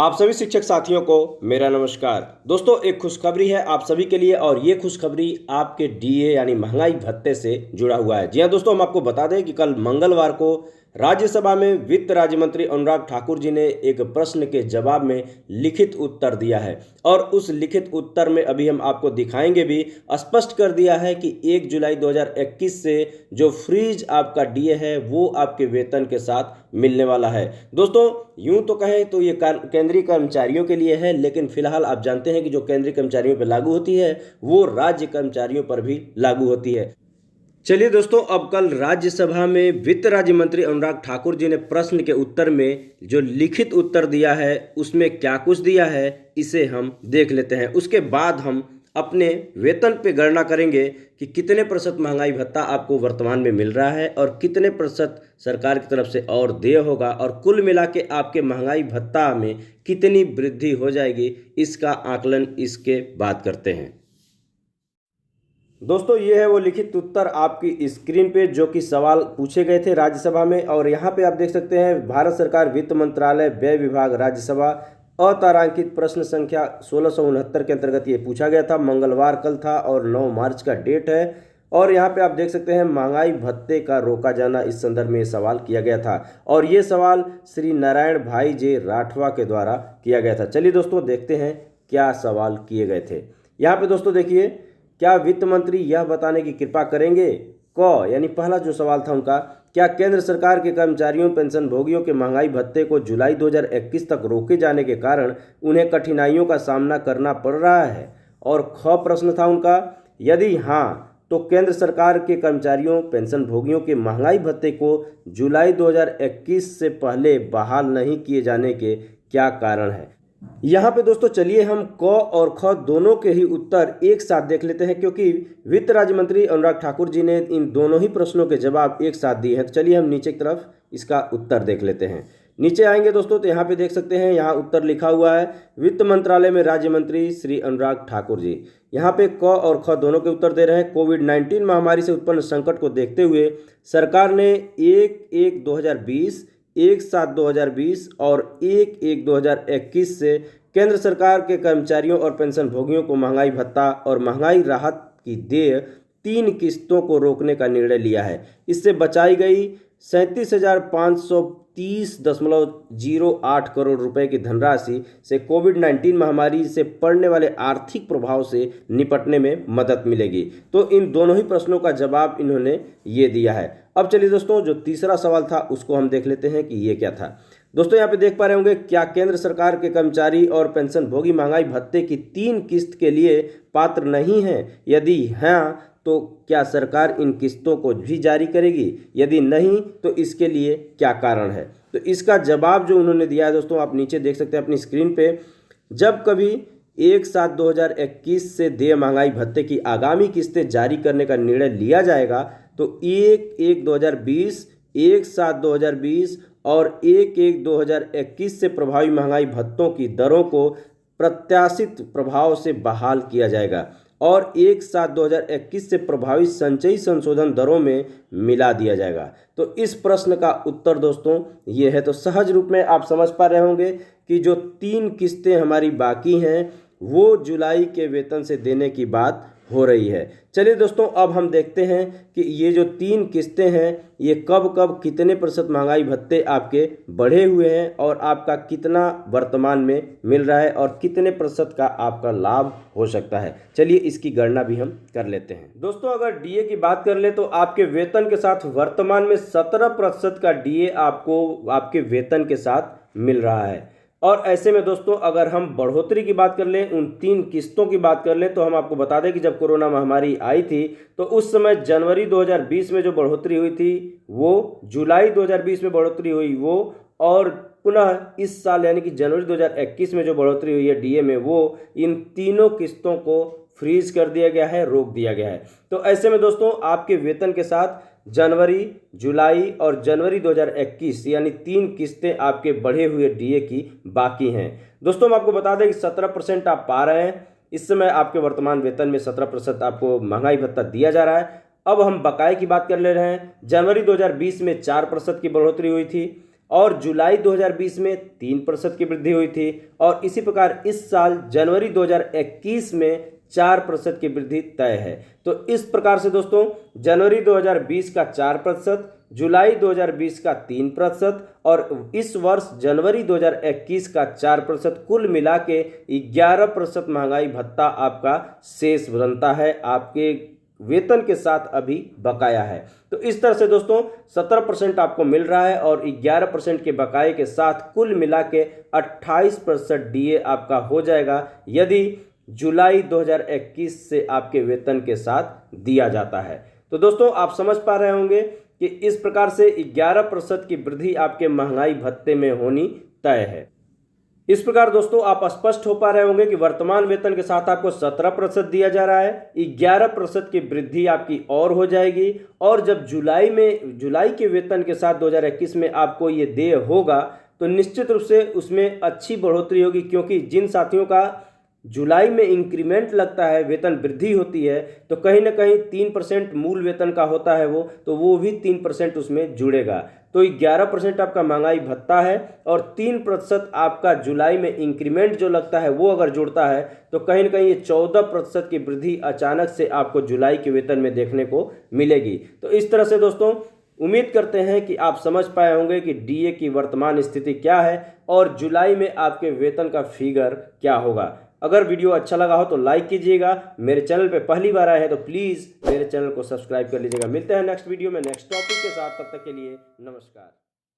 आप सभी शिक्षक साथियों को मेरा नमस्कार। दोस्तों, एक खुशखबरी है आप सभी के लिए और ये खुशखबरी आपके डीए यानी महंगाई भत्ते से जुड़ा हुआ है। जी हाँ दोस्तों, हम आपको बता दें कि कल मंगलवार को राज्यसभा में वित्त राज्य मंत्री अनुराग ठाकुर जी ने एक प्रश्न के जवाब में लिखित उत्तर दिया है और उस लिखित उत्तर में अभी हम आपको दिखाएंगे भी, स्पष्ट कर दिया है कि 1 जुलाई 2021 से जो फ्रीज आपका डीए है वो आपके वेतन के साथ मिलने वाला है। दोस्तों, यूं तो कहें तो ये केंद्रीय कर्मचारियों के लिए है, लेकिन फिलहाल आप जानते हैं कि जो केंद्रीय कर्मचारियों पर लागू होती है वो राज्य कर्मचारियों पर भी लागू होती है। चलिए दोस्तों, अब कल राज्यसभा में वित्त राज्य मंत्री अनुराग ठाकुर जी ने प्रश्न के उत्तर में जो लिखित उत्तर दिया है उसमें क्या कुछ दिया है इसे हम देख लेते हैं। उसके बाद हम अपने वेतन पे गणना करेंगे कि कितने प्रतिशत महंगाई भत्ता आपको वर्तमान में मिल रहा है और कितने प्रतिशत सरकार की तरफ से और देय होगा और कुल मिला के आपके महंगाई भत्ता में कितनी वृद्धि हो जाएगी, इसका आकलन इसके बाद करते हैं। दोस्तों, ये है वो लिखित उत्तर आपकी स्क्रीन पे जो कि सवाल पूछे गए थे राज्यसभा में, और यहाँ पे आप देख सकते हैं भारत सरकार वित्त मंत्रालय व्यय विभाग राज्यसभा अतारांकित प्रश्न संख्या 1669 के अंतर्गत ये पूछा गया था। मंगलवार कल था और 9 मार्च का डेट है। और यहाँ पे आप देख सकते हैं महंगाई भत्ते का रोका जाना, इस संदर्भ में ये सवाल किया गया था और ये सवाल श्री नारायण भाई जे राठवा के द्वारा किया गया था। चलिए दोस्तों, देखते हैं क्या सवाल किए गए थे। यहाँ पे दोस्तों देखिए, क्या वित्त मंत्री यह बताने की कृपा करेंगे क यानी पहला जो सवाल था उनका, क्या केंद्र सरकार के कर्मचारियों पेंशन भोगियों के महंगाई भत्ते को जुलाई 2021 तक रोके जाने के कारण उन्हें कठिनाइयों का सामना करना पड़ रहा है। और ख प्रश्न था उनका, यदि हाँ तो केंद्र सरकार के कर्मचारियों पेंशन भोगियों के महंगाई भत्ते को जुलाई 2021 से पहले बहाल नहीं किए जाने के क्या कारण है। यहाँ पे दोस्तों चलिए हम क और ख दोनों के ही उत्तर एक साथ देख लेते हैं, क्योंकि वित्त राज्य मंत्री अनुराग ठाकुर जी ने इन दोनों ही प्रश्नों के जवाब एक साथ दिए हैं। तो चलिए हम नीचे की तरफ इसका उत्तर देख लेते हैं। नीचे आएंगे दोस्तों तो यहाँ पे देख सकते हैं, यहाँ उत्तर लिखा हुआ है वित्त मंत्रालय में राज्य मंत्री श्री अनुराग ठाकुर जी। यहाँ पे क और ख दोनों के उत्तर दे रहे हैं। कोविड-19 महामारी से उत्पन्न संकट को देखते हुए सरकार ने 1/1/2020, 1/7/2020 और 1/1/2021 से केंद्र सरकार के कर्मचारियों और पेंशन भोगियों को महंगाई भत्ता और महंगाई राहत की देय 3 किस्तों को रोकने का निर्णय लिया है। इससे बचाई गई 37,530.08 करोड़ रुपए की धनराशि से कोविड-19 महामारी से पड़ने वाले आर्थिक प्रभाव से निपटने में मदद मिलेगी। तो इन दोनों ही प्रश्नों का जवाब इन्होंने ये दिया है। अब चलिए दोस्तों, जो तीसरा सवाल था उसको हम देख लेते हैं कि ये क्या था। दोस्तों, यहाँ पे देख पा रहे होंगे, क्या केंद्र सरकार के कर्मचारी और पेंशन भोगी महंगाई भत्ते की 3 किस्त के लिए पात्र नहीं है? यदि हाँ तो क्या सरकार इन किस्तों को भी जारी करेगी? यदि नहीं तो इसके लिए क्या कारण है? तो इसका जवाब जो उन्होंने दिया है दोस्तों, आप नीचे देख सकते हैं अपनी स्क्रीन पे। जब कभी 1/7/2021 से देय महंगाई भत्ते की आगामी किस्तें जारी करने का निर्णय लिया जाएगा तो 1/1/2020, 1/7/2020 और 1/1/2021 से प्रभावी महंगाई भत्तों की दरों को प्रत्याशित प्रभाव से बहाल किया जाएगा और 1/7/2021 से प्रभावी संचयी संशोधन दरों में मिला दिया जाएगा। तो इस प्रश्न का उत्तर दोस्तों ये है। तो सहज रूप में आप समझ पा रहे होंगे कि जो 3 किस्तें हमारी बाकी हैं वो जुलाई के वेतन से देने की बात हो रही है। चलिए दोस्तों, अब हम देखते हैं कि ये जो 3 किस्तें हैं ये कब कब कितने प्रतिशत महंगाई भत्ते आपके बढ़े हुए हैं और आपका कितना वर्तमान में मिल रहा है और कितने प्रतिशत का आपका लाभ हो सकता है। चलिए इसकी गणना भी हम कर लेते हैं। दोस्तों, अगर डीए की बात कर ले तो आपके वेतन के साथ वर्तमान में 17% का डीए आपको आपके वेतन के साथ मिल रहा है। और ऐसे में दोस्तों, अगर हम बढ़ोतरी की बात कर लें, उन 3 किस्तों की बात कर लें, तो हम आपको बता दें कि जब कोरोना महामारी आई थी तो उस समय जनवरी 2020 में जो बढ़ोतरी हुई थी वो जुलाई 2020 में बढ़ोतरी हुई वो, और पुनः इस साल यानी कि जनवरी 2021 में जो बढ़ोतरी हुई है डीए में, वो इन तीनों किस्तों को फ्रीज कर दिया गया है, रोक दिया गया है। तो ऐसे में दोस्तों, आपके वेतन के साथ जनवरी, जुलाई और जनवरी 2021 यानी 3 किस्तें आपके बढ़े हुए डीए की बाकी हैं। दोस्तों, हम आपको बता दें कि 17% आप पा रहे हैं। इस समय आपके वर्तमान वेतन में 17% आपको महंगाई भत्ता दिया जा रहा है। अब हम बकाये की बात कर ले रहे हैं। जनवरी 2020 में 4% की बढ़ोतरी हुई थी और जुलाई 2020 में 3% की वृद्धि हुई थी और इसी प्रकार इस साल जनवरी 2021 में 4% की वृद्धि तय है। तो इस प्रकार से दोस्तों जनवरी 2020 का 4%, जुलाई 2020 का 3% और इस वर्ष जनवरी 2021 का 4%, कुल मिला के 11% महंगाई भत्ता आपका शेष बनता है, आपके वेतन के साथ अभी बकाया है। तो इस तरह से दोस्तों 17% आपको मिल रहा है और 11% के बकाये के साथ कुल मिला के 28% डीए आपका हो जाएगा यदि जुलाई 2021 से आपके वेतन के साथ दिया जाता है। तो दोस्तों आप समझ पा रहे होंगे कि इस प्रकार से 11% की वृद्धि आपके महंगाई भत्ते में होनी तय है। इस प्रकार दोस्तों आप स्पष्ट हो पा रहे होंगे कि वर्तमान वेतन के साथ आपको 17% दिया जा रहा है, 11% की वृद्धि आपकी और हो जाएगी और जब जुलाई के वेतन के साथ 2021 में आपको ये देय होगा तो निश्चित रूप से उसमें अच्छी बढ़ोतरी होगी, क्योंकि जिन साथियों का जुलाई में इंक्रीमेंट लगता है, वेतन वृद्धि होती है, तो कहीं ना कहीं 3% मूल वेतन का होता है वो भी 3% उसमें जुड़ेगा। तो 11% आपका महंगाई भत्ता है और 3% आपका जुलाई में इंक्रीमेंट जो लगता है वो अगर जुड़ता है तो कहीं ना कहीं ये 14% की वृद्धि अचानक से आपको जुलाई के वेतन में देखने को मिलेगी। तो इस तरह से दोस्तों उम्मीद करते हैं कि आप समझ पाए होंगे कि डीए की वर्तमान स्थिति क्या है और जुलाई में आपके वेतन का फिगर क्या होगा। अगर वीडियो अच्छा लगा हो तो लाइक कीजिएगा, मेरे चैनल पे पहली बार आए हैं तो प्लीज़ मेरे चैनल को सब्सक्राइब कर लीजिएगा। मिलते हैं नेक्स्ट वीडियो में नेक्स्ट टॉपिक के साथ, तब तक के लिए नमस्कार।